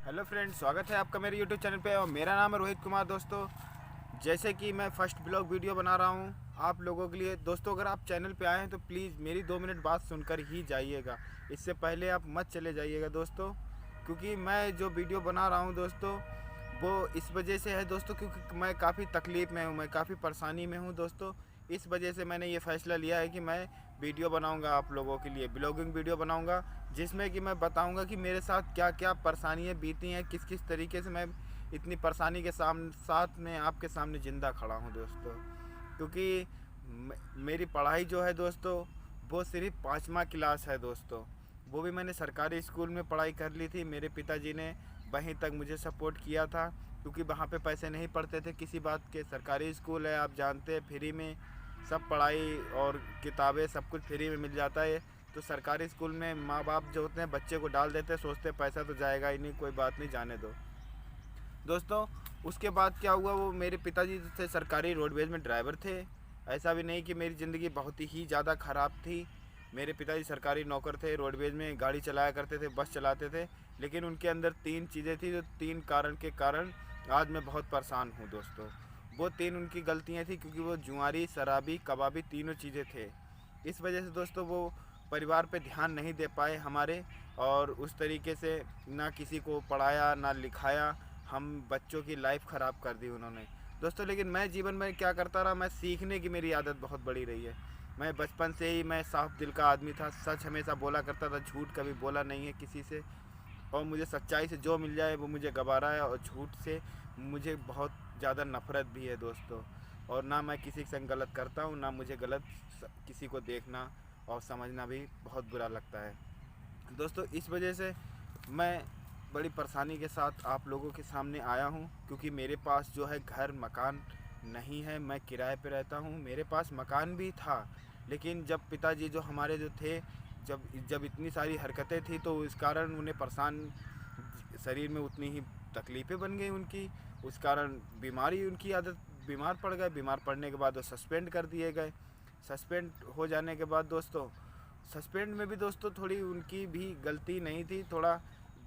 Hello friends, स्वागत है आपका मेरे यूट्यूब चैनल पे और मेरा नाम है रोहित कुमार। दोस्तों, जैसे कि मैं फर्स्ट ब्लॉग वीडियो बना रहा हूँ आप लोगों के लिए। दोस्तों, अगर आप चैनल पे आए हैं तो प्लीज़ मेरी 2 मिनट बात सुनकर ही जाइएगा। इससे पहले आप मत चले जाइएगा दोस्तों, क्योंकि मैं जो वीडियो बना रहा हूँ दोस्तों वो इस वजह से है दोस्तों, क्योंकि मैं काफ़ी तकलीफ़ में हूँ, मैं काफ़ी परेशानी में हूँ दोस्तों। इस वजह से मैंने ये फ़ैसला लिया है कि मैं वीडियो बनाऊंगा आप लोगों के लिए, ब्लॉगिंग वीडियो बनाऊंगा, जिसमें कि मैं बताऊंगा कि मेरे साथ क्या क्या परेशानियाँ बीती हैं, किस किस तरीके से मैं इतनी परेशानी के साथ में आपके सामने ज़िंदा खड़ा हूँ दोस्तों। क्योंकि मेरी पढ़ाई जो है दोस्तों वो सिर्फ 5वां क्लास है दोस्तों। वो भी मैंने सरकारी स्कूल में पढ़ाई कर ली थी। मेरे पिताजी ने वहीं तक मुझे सपोर्ट किया था, क्योंकि वहाँ पे पैसे नहीं पड़ते थे किसी बात के। सरकारी स्कूल है, आप जानते हैं, फ्री में सब पढ़ाई और किताबें सब कुछ फ्री में मिल जाता है। तो सरकारी स्कूल में माँ बाप जो होते हैं बच्चे को डाल देते हैं, सोचते हैं पैसा तो जाएगा ही नहीं, कोई बात नहीं, जाने दो दोस्तों। उसके बाद क्या हुआ, वो मेरे पिताजी थे सरकारी रोडवेज में ड्राइवर थे। ऐसा भी नहीं कि मेरी ज़िंदगी बहुत ही ज़्यादा ख़राब थी। मेरे पिताजी सरकारी नौकर थे, रोडवेज में गाड़ी चलाया करते थे, बस चलाते थे। लेकिन उनके अंदर 3 चीज़ें थी, जो 3 कारण के कारण आज मैं बहुत परेशान हूँ दोस्तों। वो 3 उनकी गलतियाँ थी, क्योंकि वो जुआरी, शराबी, कबाबी तीनों चीज़ें थे। इस वजह से दोस्तों वो परिवार पे ध्यान नहीं दे पाए हमारे, और उस तरीके से ना किसी को पढ़ाया ना लिखाया। हम बच्चों की लाइफ ख़राब कर दी उन्होंने दोस्तों। लेकिन मैं जीवन में क्या करता रहा, मैं सीखने की मेरी आदत बहुत बड़ी रही है। मैं बचपन से ही मैं साफ दिल का आदमी था, सच हमेशा बोला करता था, झूठ कभी बोला नहीं है किसी से। और मुझे सच्चाई से जो मिल जाए वो मुझे गवारा है, और झूठ से मुझे बहुत ज़्यादा नफ़रत भी है दोस्तों। और ना मैं किसी के संग गलत करता हूँ, ना मुझे गलत किसी को देखना और समझना भी बहुत बुरा लगता है दोस्तों। इस वजह से मैं बड़ी परेशानी के साथ आप लोगों के सामने आया हूँ, क्योंकि मेरे पास जो है घर मकान नहीं है, मैं किराए पे रहता हूँ। मेरे पास मकान भी था, लेकिन जब पिताजी जो हमारे जो थे, जब जब इतनी सारी हरकतें थी तो इस कारण उन्हें परेशान, शरीर में उतनी ही तकलीफ़ें बन गई उनकी। उस कारण बीमारी उनकी आदत, बीमार पड़ गए। बीमार पड़ने के बाद वो सस्पेंड कर दिए गए। सस्पेंड हो जाने के बाद दोस्तों, सस्पेंड में भी दोस्तों थोड़ी उनकी भी गलती नहीं थी। थोड़ा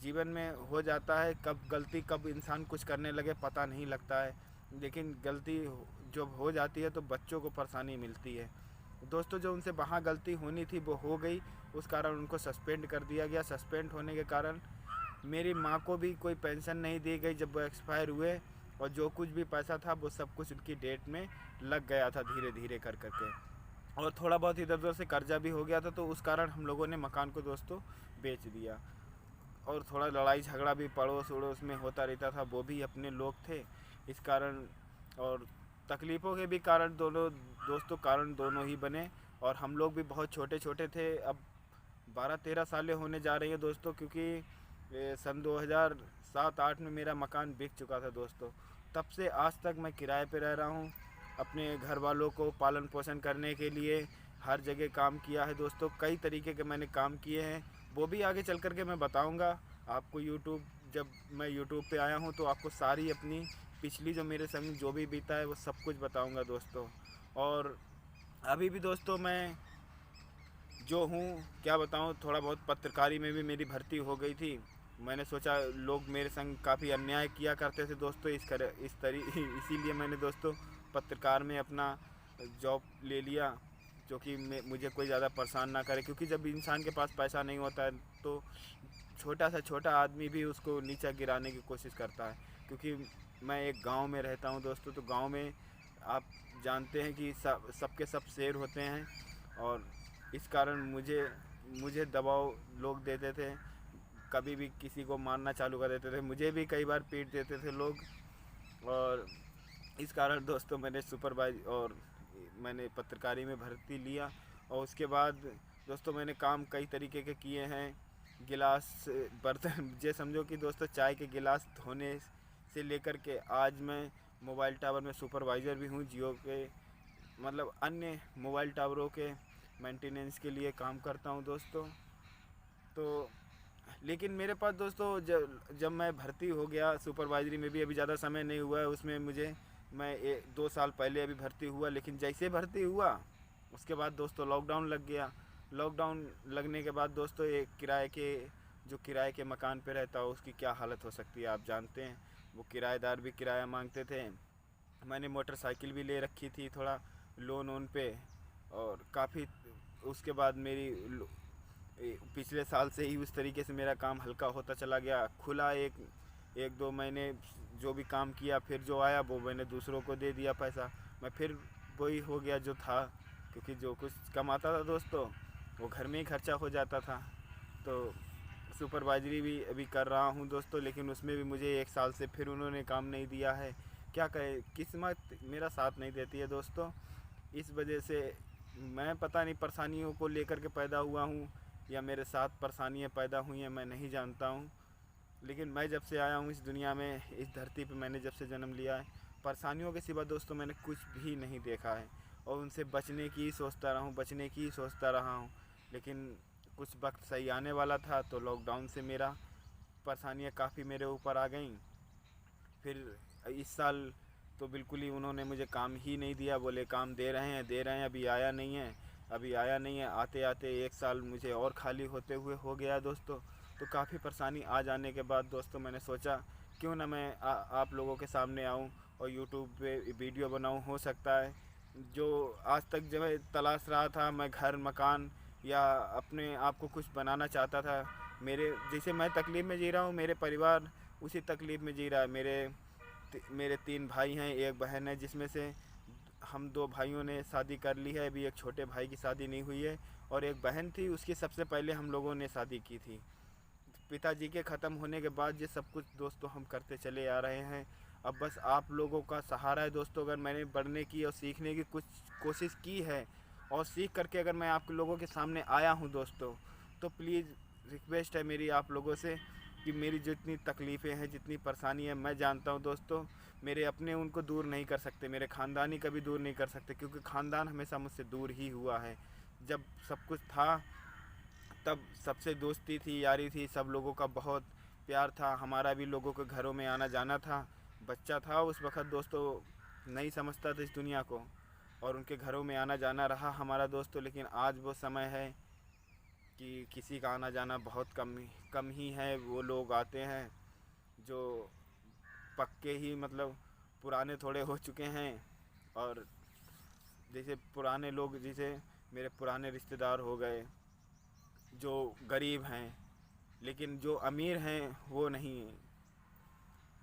जीवन में हो जाता है, कब गलती कब इंसान कुछ करने लगे पता नहीं लगता है। लेकिन गलती जब हो जाती है तो बच्चों को परेशानी मिलती है दोस्तों। जो उनसे वहाँ गलती होनी थी वो हो गई, उस कारण उनको सस्पेंड कर दिया गया। सस्पेंड होने के कारण मेरी माँ को भी कोई पेंशन नहीं दी गई जब वो एक्सपायर हुए, और जो कुछ भी पैसा था वो सब कुछ उनकी डेट में लग गया था धीरे धीरे कर करके। और थोड़ा बहुत इधर उधर से कर्जा भी हो गया था, तो उस कारण हम लोगों ने मकान को दोस्तों बेच दिया। और थोड़ा लड़ाई झगड़ा भी पड़ोस उड़ोस में होता रहता था, वो भी अपने लोग थे इस कारण। और तकलीफ़ों के भी कारण दोनों दोस्तों, कारण दोनों ही बने। और हम लोग भी बहुत छोटे छोटे थे। अब 12-13 सालें होने जा रही हैं दोस्तों, क्योंकि सन 2007-8 में मेरा मकान बिक चुका था दोस्तों। तब से आज तक मैं किराए पे रह रहा हूँ। अपने घर वालों को पालन पोषण करने के लिए हर जगह काम किया है दोस्तों, कई तरीके के मैंने काम किए हैं। वो भी आगे चल कर के मैं बताऊँगा आपको। जब मैं यूट्यूब पे आया हूँ तो आपको सारी अपनी पिछली जो मेरे संग जो भी बीता है वो सब कुछ बताऊँगा दोस्तों। और अभी भी दोस्तों मैं जो हूँ क्या बताऊँ, थोड़ा बहुत पत्रकारी में भी मेरी भर्ती हो गई थी। मैंने सोचा लोग मेरे संग काफ़ी अन्याय किया करते थे दोस्तों, इसीलिए मैंने दोस्तों पत्रकार में अपना जॉब ले लिया, जो कि मुझे कोई ज़्यादा परेशान ना करे। क्योंकि जब इंसान के पास पैसा नहीं होता है तो छोटा सा छोटा आदमी भी उसको नीचा गिराने की कोशिश करता है। क्योंकि मैं एक गांव में रहता हूं दोस्तों, तो गांव में आप जानते हैं कि सबके सब शेर होते हैं। और इस कारण मुझे मुझे दबाव लोग देते थे, कभी भी किसी को मारना चालू कर देते थे, मुझे भी कई बार पीट देते थे लोग। और इस कारण दोस्तों मैंने पत्रकारी में भर्ती लिया। और उसके बाद दोस्तों मैंने काम कई तरीके के किए हैं। गिलास, बर्तन, ये समझो कि दोस्तों चाय के गिलास धोने से लेकर के आज मैं मोबाइल टावर में सुपरवाइज़र भी हूँ, जियो के, मतलब अन्य मोबाइल टावरों के मेंटेनेंस के लिए काम करता हूँ दोस्तों। तो लेकिन मेरे पास दोस्तों जब मैं भर्ती हो गया सुपरवाइजरी में भी, अभी ज़्यादा समय नहीं हुआ है उसमें मुझे। मैं 2 साल पहले अभी भर्ती हुआ, लेकिन जैसे भर्ती हुआ उसके बाद दोस्तों लॉकडाउन लग गया। लॉकडाउन लगने के बाद दोस्तों एक किराए के जो किराए के मकान पे रहता हो उसकी क्या हालत हो सकती है आप जानते हैं। वो किराएदार भी किराया मांगते थे। मैंने मोटरसाइकिल भी ले रखी थी थोड़ा लोन वोन पे, और काफ़ी उसके बाद मेरी पिछले साल से ही उस तरीके से मेरा काम हल्का होता चला गया। खुला एक एक दो महीने जो भी काम किया, फिर जो आया वो मैंने दूसरों को दे दिया पैसा। मैं फिर वही हो गया जो था, क्योंकि जो कुछ कमाता था दोस्तों वो घर में ही खर्चा हो जाता था। तो सुपरवाइजरी भी अभी कर रहा हूँ दोस्तों, लेकिन उसमें भी मुझे 1 साल से फिर उन्होंने काम नहीं दिया है। क्या कहे, किस्मत मेरा साथ नहीं देती है दोस्तों। इस वजह से मैं पता नहीं परेशानियों को लेकर के पैदा हुआ हूँ या मेरे साथ परेशानियाँ पैदा हुई हैं, मैं नहीं जानता हूँ। लेकिन मैं जब से आया हूँ इस दुनिया में, इस धरती पे मैंने जब से जन्म लिया है, परेशानियों के सिवा दोस्तों मैंने कुछ भी नहीं देखा है। और उनसे बचने की सोचता रहा हूँ, बचने की सोचता रहा हूँ। लेकिन कुछ वक्त सही आने वाला था तो लॉकडाउन से मेरा परेशानियाँ काफ़ी मेरे ऊपर आ गईं। फिर इस साल तो बिल्कुल ही उन्होंने मुझे काम ही नहीं दिया। बोले काम दे रहे हैं, दे रहे हैं, अभी आया नहीं है, अभी आया नहीं है। आते आते 1 साल मुझे और खाली होते हुए हो गया दोस्तों। तो काफ़ी परेशानी आ जाने के बाद दोस्तों मैंने सोचा क्यों ना मैं आप लोगों के सामने आऊं और यूट्यूब पे वीडियो बनाऊं। हो सकता है जो आज तक जो है तलाश रहा था, मैं घर मकान या अपने आप को कुछ बनाना चाहता था, मेरे जैसे मैं तकलीफ़ में जी रहा हूँ मेरे परिवार उसी तकलीफ़ में जी रहा है। मेरे 3 भाई हैं, 1 बहन है, जिसमें से हम 2 भाइयों ने शादी कर ली है। अभी एक छोटे भाई की शादी नहीं हुई है, और एक बहन थी उसकी सबसे पहले हम लोगों ने शादी की थी। पिताजी के ख़त्म होने के बाद ये सब कुछ दोस्तों हम करते चले आ रहे हैं। अब बस आप लोगों का सहारा है दोस्तों। अगर मैंने बढ़ने की और सीखने की कुछ कोशिश की है और सीख करके अगर मैं आप लोगों के सामने आया हूँ दोस्तों, तो प्लीज़ रिक्वेस्ट है मेरी आप लोगों से कि मेरी जितनी तकलीफ़ें हैं, जितनी परेशानी है, मैं जानता हूँ दोस्तों मेरे अपने उनको दूर नहीं कर सकते, मेरे ख़ानदानी कभी दूर नहीं कर सकते, क्योंकि ख़ानदान हमेशा मुझसे दूर ही हुआ है। जब सब कुछ था तब सबसे दोस्ती थी, यारी थी, सब लोगों का बहुत प्यार था, हमारा भी लोगों के घरों में आना जाना था। बच्चा था उस वक़्त दोस्तों, नहीं समझता था इस दुनिया को, और उनके घरों में आना जाना रहा हमारा दोस्तों। लेकिन आज वो समय है कि किसी का आना जाना बहुत कम ही है। वो लोग आते हैं जो पक्के ही मतलब पुराने थोड़े हो चुके हैं, और जैसे पुराने लोग, जैसे मेरे पुराने रिश्तेदार हो गए जो गरीब हैं, लेकिन जो अमीर हैं वो नहीं,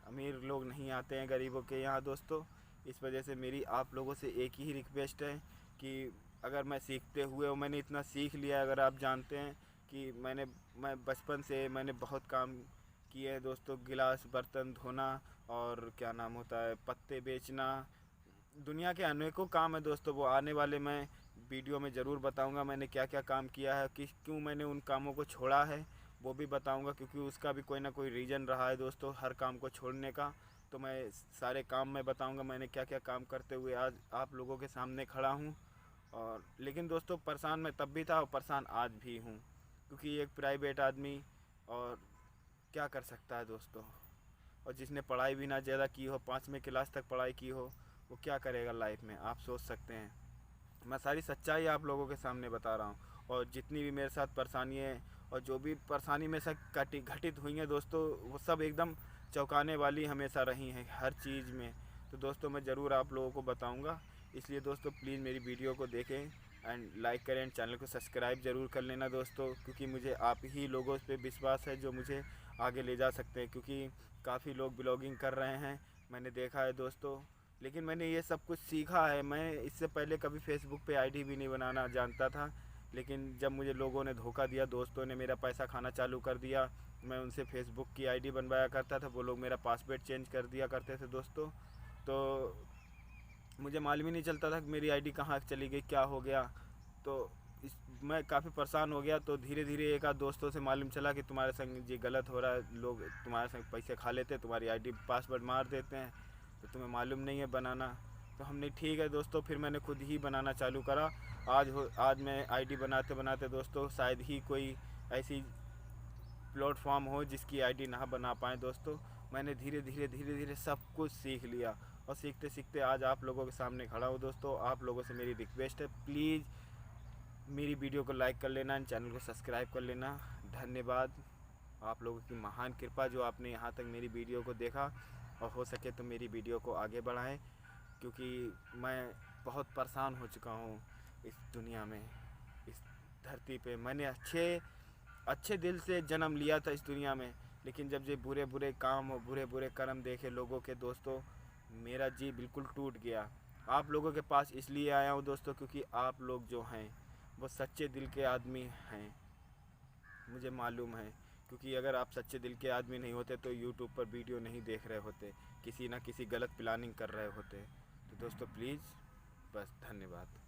अमीर लोग नहीं आते हैं गरीबों के यहाँ दोस्तों। इस वजह से मेरी आप लोगों से एक ही रिक्वेस्ट है कि अगर मैं सीखते हुए और मैंने इतना सीख लिया, अगर आप जानते हैं कि मैं बचपन से मैंने बहुत काम किए हैं दोस्तों, गिलास बर्तन धोना और क्या नाम होता है पत्ते बेचना, दुनिया के अनेकों काम है दोस्तों। वो आने वाले मैं वीडियो में ज़रूर बताऊंगा मैंने क्या क्या काम किया है, कि क्यों मैंने उन कामों को छोड़ा है वो भी बताऊंगा, क्योंकि उसका भी कोई ना कोई रीज़न रहा है दोस्तों हर काम को छोड़ने का। तो मैं सारे काम मैं बताऊंगा मैंने क्या क्या काम करते हुए आज आप लोगों के सामने खड़ा हूँ। और लेकिन दोस्तों परेशान मैं तब भी था और परेशान आज भी हूँ, क्योंकि एक प्राइवेट आदमी और क्या कर सकता है दोस्तों। और जिसने पढ़ाई भी ना ज़्यादा की हो, 5वीं क्लास तक पढ़ाई की हो, वो क्या करेगा लाइफ में, आप सोच सकते हैं। मैं सारी सच्चाई आप लोगों के सामने बता रहा हूँ, और जितनी भी मेरे साथ परेशानी है और जो भी परेशानी मेरे साथ घटित हुई हैं दोस्तों, वो सब एकदम चौंकाने वाली हमेशा रही हैं हर चीज़ में। तो दोस्तों मैं ज़रूर आप लोगों को बताऊँगा, इसलिए दोस्तों प्लीज़ मेरी वीडियो को देखें एंड लाइक करें एंड चैनल को सब्सक्राइब ज़रूर कर लेना दोस्तों, क्योंकि मुझे आप ही लोगों पे विश्वास है जो मुझे आगे ले जा सकते हैं। क्योंकि काफ़ी लोग ब्लॉगिंग कर रहे हैं, मैंने देखा है दोस्तों, लेकिन मैंने ये सब कुछ सीखा है। मैं इससे पहले कभी फेसबुक पे आईडी भी नहीं बनाना जानता था, लेकिन जब मुझे लोगों ने धोखा दिया, दोस्तों ने मेरा पैसा खाना चालू कर दिया, मैं उनसे फेसबुक की आईडी बनवाया करता था, वो लोग मेरा पासवर्ड चेंज कर दिया करते थे दोस्तों। तो मुझे मालूम ही नहीं चलता था कि मेरी आईडी कहाँ चली गई, क्या हो गया। तो मैं काफ़ी परेशान हो गया। तो धीरे धीरे एक आध दोस्तों से मालूम चला कि तुम्हारे संग ये गलत हो रहा है, लोग तुम्हारे संग पैसे खा लेते हैं, तुम्हारी आईडी पासवर्ड मार देते हैं, तो तुम्हें मालूम नहीं है बनाना। तो हमने ठीक है दोस्तों, फिर मैंने खुद ही बनाना चालू करा। आज मैं आईडी बनाते बनाते दोस्तों शायद ही कोई ऐसी प्लेटफॉर्म हो जिसकी आईडी ना बना पाएँ दोस्तों। मैंने धीरे धीरे सब कुछ सीख लिया, और सीखते सीखते आज आप लोगों के सामने खड़ा हूँ दोस्तों। आप लोगों से मेरी रिक्वेस्ट है, प्लीज़ मेरी वीडियो को लाइक कर लेना एंड चैनल को सब्सक्राइब कर लेना। धन्यवाद। आप लोगों की महान कृपा जो आपने यहाँ तक मेरी वीडियो को देखा, और हो सके तो मेरी वीडियो को आगे बढ़ाएं, क्योंकि मैं बहुत परेशान हो चुका हूँ इस दुनिया में, इस धरती पे। मैंने अच्छे दिल से जन्म लिया था इस दुनिया में, लेकिन जब ये बुरे बुरे काम और बुरे बुरे कर्म देखे लोगों के दोस्तों, मेरा जी बिल्कुल टूट गया। आप लोगों के पास इसलिए आया हूँ दोस्तों, क्योंकि आप लोग जो हैं वो सच्चे दिल के आदमी हैं, मुझे मालूम है। क्योंकि अगर आप सच्चे दिल के आदमी नहीं होते तो यूट्यूब पर वीडियो नहीं देख रहे होते, किसी ना किसी गलत प्लानिंग कर रहे होते। तो दोस्तों प्लीज़, बस धन्यवाद।